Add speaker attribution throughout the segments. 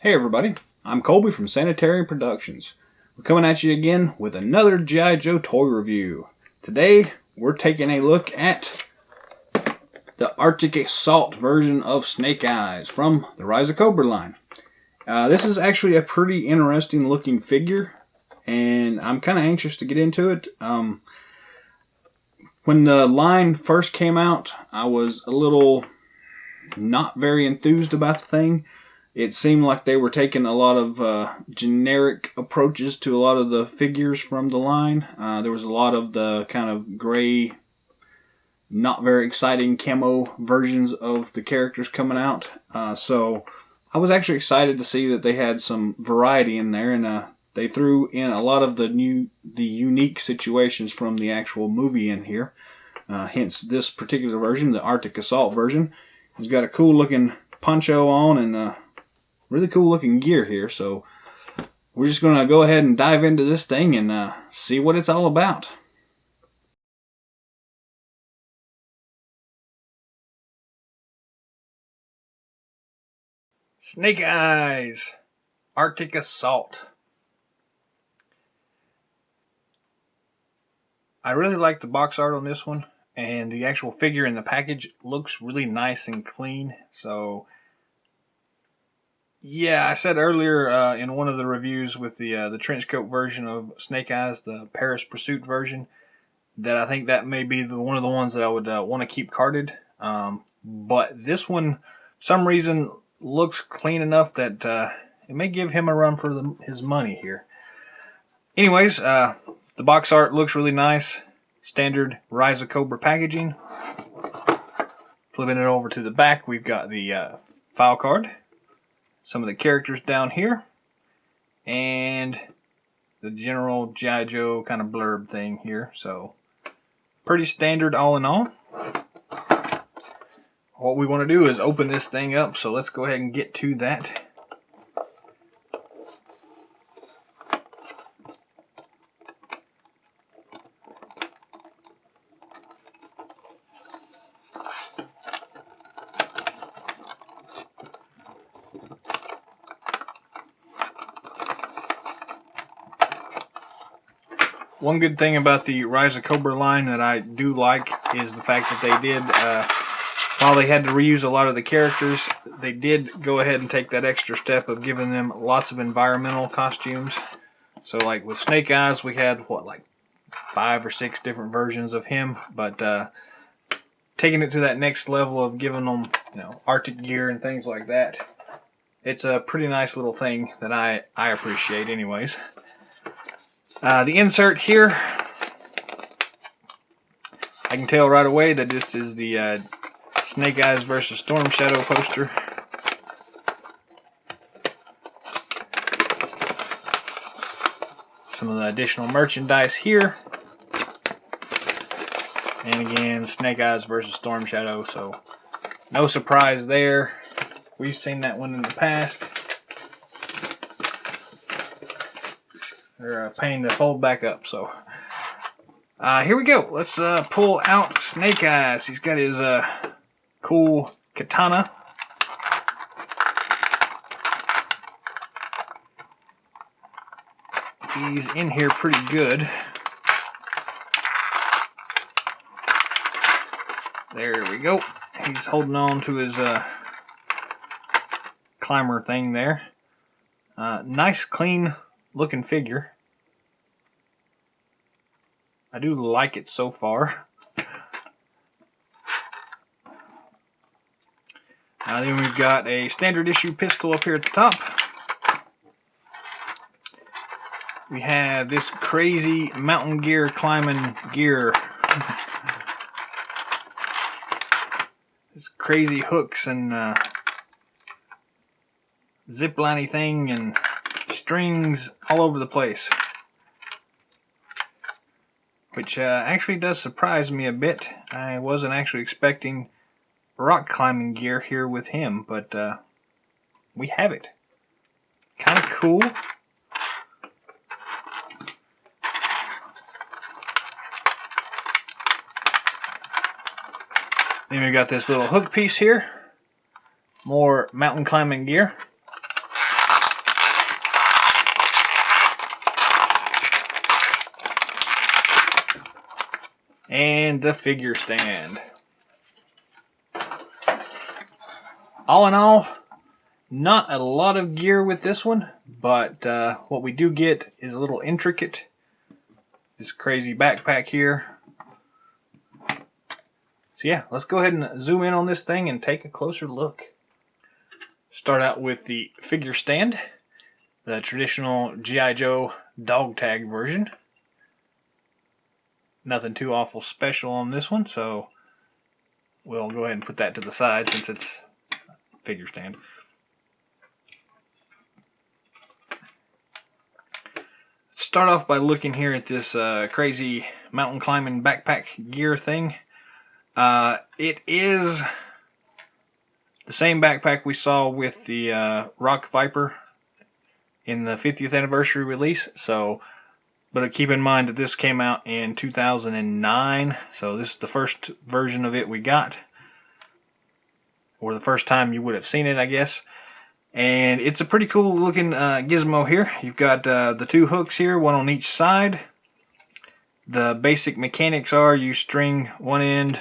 Speaker 1: Hey everybody, I'm Colby from Sanitary Productions. We're coming at you again with another G.I. Joe toy review. Today, we're taking a look at the Arctic Assault version of Snake Eyes from the Rise of Cobra line. This is actually a pretty interesting looking figure, and I'm kind of anxious to get into it. When the line first came out, I was a little not very enthused about the thing. It seemed like they were taking a lot of generic approaches to a lot of the figures from the line. There was a lot of the kind of gray, not very exciting camo versions of the characters coming out. So I was actually excited to see that they had some variety in there, and they threw in a lot of the unique situations from the actual movie in here. Hence this particular version, the Arctic Assault version. He's got a cool looking poncho on and really cool looking gear here, so we're just going to go ahead and dive into this thing and see what it's all about. Snake Eyes, Arctic Assault. I really like the box art on this one, and the actual figure in the package looks really nice and clean, so yeah, I said earlier in one of the reviews with the trench coat version of Snake Eyes, the Paris Pursuit version, that I think that may be one of the ones that I would want to keep carded. But this one, for some reason, looks clean enough that it may give him a run for his money here. Anyways, the box art looks really nice. Standard Rise of Cobra packaging. Flipping it over to the back, we've got the file card. Some of the characters down here, and the general G.I. Joe kind of blurb thing here. So pretty standard all in all. What we want to do is open this thing up, so let's go ahead and get to that. One good thing about the Rise of Cobra line that I do like is the fact that they did, while they had to reuse a lot of the characters, they did go ahead and take that extra step of giving them lots of environmental costumes. So like with Snake Eyes, we had, like 5 or 6 different versions of him, but taking it to that next level of giving them, Arctic gear and things like that, it's a pretty nice little thing that I appreciate anyways. The insert here, I can tell right away that this is the Snake Eyes versus Storm Shadow poster. Some of the additional merchandise here. And again, Snake Eyes versus Storm Shadow, so no surprise there. We've seen that one in the past. They're a pain to fold back up, so here we go. Let's pull out Snake Eyes. He's got his cool katana. He's in here pretty good. There we go. He's holding on to his climber thing there. Nice, clean looking figure. I do like it so far. Then we've got a standard issue pistol up here at the top. We have this crazy mountain gear climbing gear. This crazy hooks and zip-liney thing and strings all over the place. Which actually does surprise me a bit. I wasn't actually expecting rock climbing gear here with him, but we have it. Kind of cool. Then we've got this little hook piece here. More mountain climbing gear. and the figure stand. All in all, not a lot of gear with this one, but what we do get is a little intricate. This crazy backpack here. So yeah, let's go ahead and zoom in on this thing and take a closer look. Start out with the figure stand, the traditional G.I. Joe dog tag version. Nothing too awful special on this one, so we'll go ahead and put that to the side since it's a figure stand. Start off by looking here at this crazy mountain climbing backpack gear thing. It is the same backpack we saw with the Rock Viper in the 50th anniversary release. But keep in mind that this came out in 2009, so this is the first version of it we got, or the first time you would have seen it, I guess. And it's a pretty cool looking gizmo here. You've got the two hooks here, one on each side. The basic mechanics are you string one end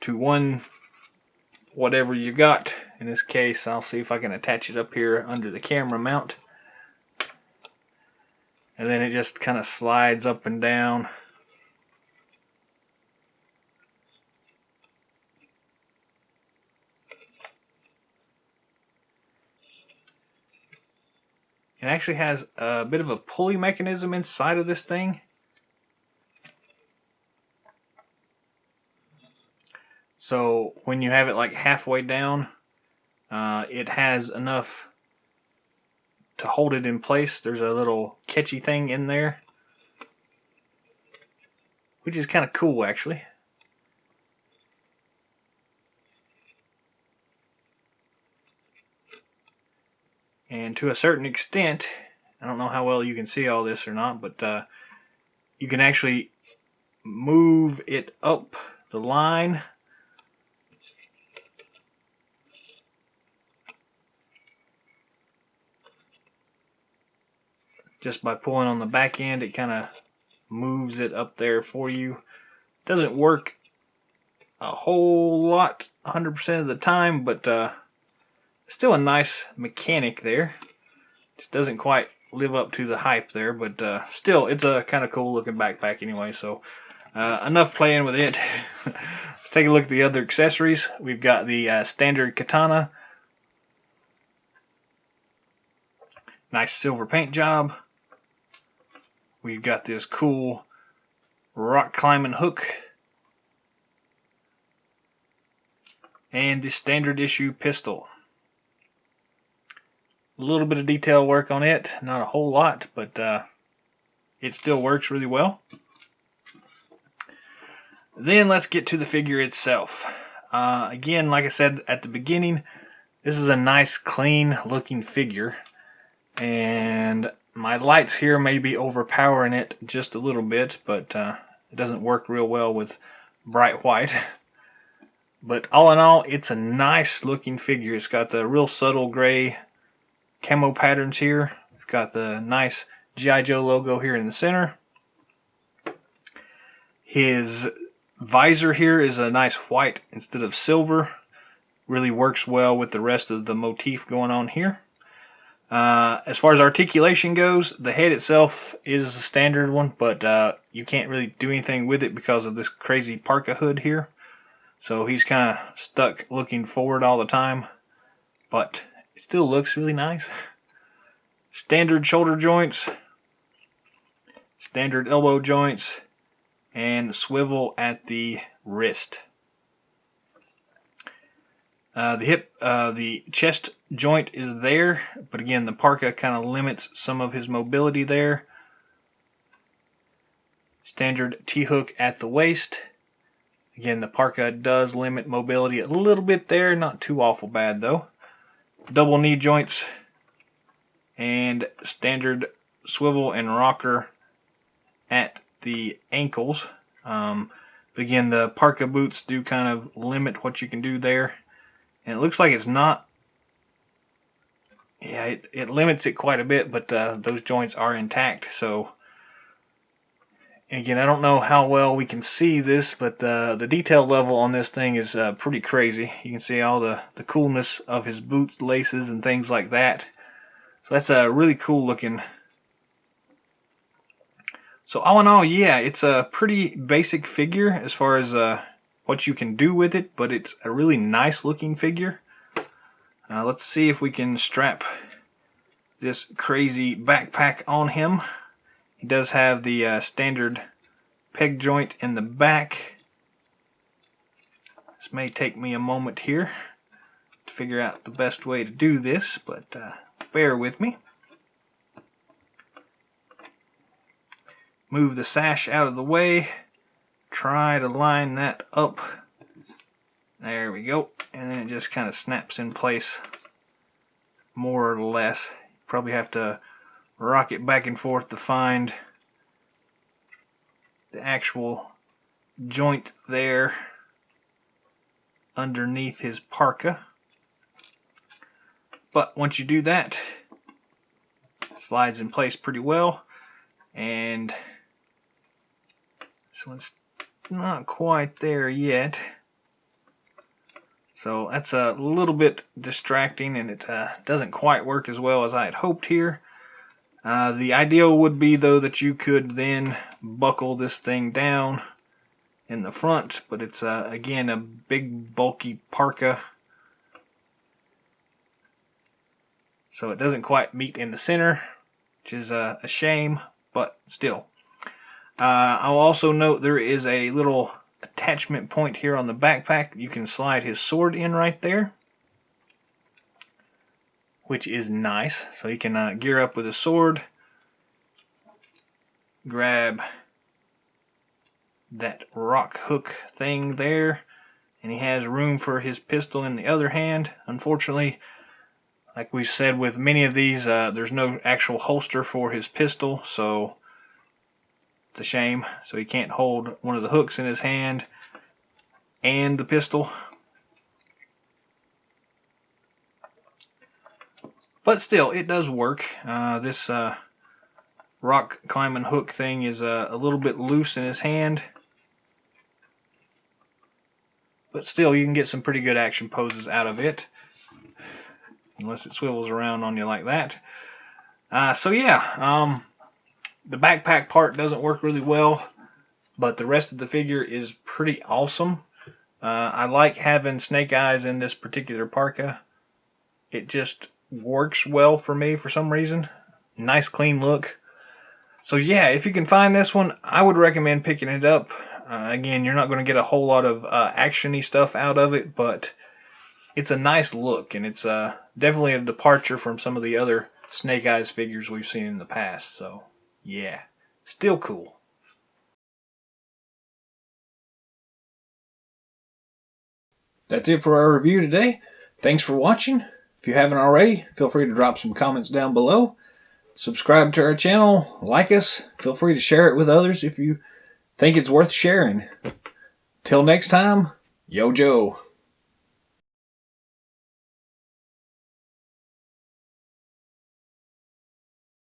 Speaker 1: to one whatever you got. In this case, I'll see if I can attach it up here under the camera mount. And then it just kind of slides up and down. It actually has a bit of a pulley mechanism inside of this thing. So when you have it like halfway down, it has enough to hold it in place. There's a little catchy thing in there, which is kind of cool actually. And to a certain extent, I don't know how well you can see all this or not, but you can actually move it up the line. Just by pulling on the back end, it kind of moves it up there for you. Doesn't work a whole lot 100% of the time, but still a nice mechanic there. Just doesn't quite live up to the hype there, but still, it's a kind of cool looking backpack anyway. So enough playing with it. Let's take a look at the other accessories. We've got the standard katana. Nice silver paint job. We've got this cool rock climbing hook. And the standard issue pistol. A little bit of detail work on it, not a whole lot, but it still works really well. Then let's get to the figure itself. Again, like I said at the beginning, this is a nice clean looking figure, and my lights here may be overpowering it just a little bit, but it doesn't work real well with bright white. But all in all, it's a nice looking figure. It's got the real subtle gray camo patterns here. We've got the nice G.I. Joe logo here in the center. His visor here is a nice white instead of silver. Really works well with the rest of the motif going on here. As far as articulation goes, the head itself is a standard one, but you can't really do anything with it because of this crazy parka hood here. So he's kind of stuck looking forward all the time, but it still looks really nice. Standard shoulder joints, standard elbow joints, and swivel at the wrist. The chest joint is there, but again, the parka kind of limits some of his mobility there. Standard T-hook at the waist. Again, the parka does limit mobility a little bit there, not too awful bad though. Double knee joints and standard swivel and rocker at the ankles. But again, the parka boots do kind of limit what you can do there. And it looks like it's not, yeah, it limits it quite a bit, but those joints are intact, so
Speaker 2: And again, I don't know how well we can see this, but the detail level on this thing is pretty crazy. You can see all the coolness of his boot laces and things like that. So that's a really cool looking. So all in all, yeah, it's a pretty basic figure as far as what you can do with it, but it's a really nice looking figure. Let's see if we can strap this crazy backpack on him. He does have the standard peg joint in the back. This may take me a moment here to figure out the best way to do this, but bear with me. Move the sash out of the way. Try to line that up. There we go. And then it just kind of snaps in place more or less. Probably have to rock it back and forth to find the actual joint there underneath his parka. But once you do that, it slides in place pretty well. And this one's not quite there yet. So that's a little bit distracting, and it doesn't quite work as well as I had hoped here. The ideal would be, though, that you could then buckle this thing down in the front, but it's, again, a big, bulky parka. So it doesn't quite meet in the center, which is a shame, but still. I'll also note there is a little attachment point here on the backpack. You can slide his sword in right there, which is nice. So he can gear up with his sword, grab that rock hook thing there, and he has room for his pistol in the other hand. Unfortunately, like we said with many of these, there's no actual holster for his pistol, so it's a shame. So he can't hold one of the hooks in his hand and the pistol. But still, it does work. This rock climbing hook thing is a little bit loose in his hand. But still, you can get some pretty good action poses out of it. Unless it swivels around on you like that. So yeah, the backpack part doesn't work really well, but the rest of the figure is pretty awesome. I like having Snake Eyes in this particular parka. It just works well for me for some reason. Nice clean look. So yeah, if you can find this one, I would recommend picking it up. Again, you're not going to get a whole lot of action-y stuff out of it, but it's a nice look, and it's definitely a departure from some of the other Snake Eyes figures we've seen in the past. So yeah, still cool.
Speaker 1: That's it for our review today. Thanks for watching. If you haven't already, feel free to drop some comments down below. Subscribe to our channel, like us. Feel free to share it with others if you think it's worth sharing. Till next time, Yo Joe.